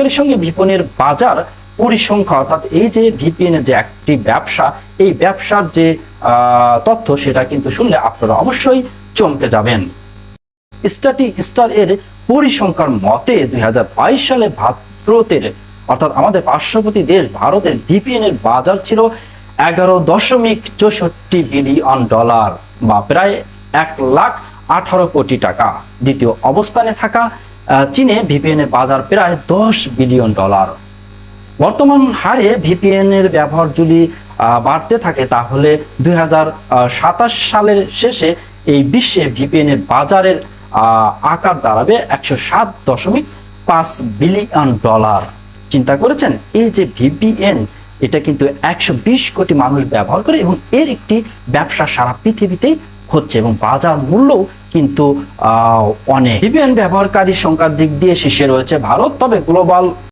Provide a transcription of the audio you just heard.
এর সঙ্গে ভিপিএনের বাজার পরিসংখ্যা অর্থাৎ এই যে ভিপিএন এর যে একটি ব্যবসা, এই ব্যবসার যে তথ্য সেটা কিন্তু শুনলে আপনারা অবশ্যই চমকে যাবেন। স্টার এর পরিসংখ্যার মতে 2022 সালে ভারতের অর্থাৎ আমাদের পার্শ্ববর্তী দেশ ভারতের ভিপিএন এর বাজার ছিল 11.64 বিলিয়ন ডলার বা প্রায় 1,18 কোটি টাকা। দ্বিতীয় অবস্থানে থাকা চীনে ভিপিএন এর বাজার প্রায় 10 বিলিয়ন ডলার। বর্তমান হারে ভিপিএন এর ব্যবহার যদি বাড়তে থাকে তাহলে 2027 সালের শেষে এই বিশ্বে ভিপিএন এর বাজারের আকার দাঁড়াবে 107.5 বিলিয়ন ডলার। চিন্তা করেছেন এই যে ভিপিএন, এটা কিন্তু 120 কোটি মানুষ ব্যবহার করে এবং এর একটি ব্যবসা সারা পৃথিবীতেই হচ্ছে এবং বাজার মূল্য কিন্তু অনেক। ভিপিএন ব্যবহারকারীর সংখ্যার দিক দিয়ে শীর্ষে রয়েছে ভারত, তবে গ্লোবাল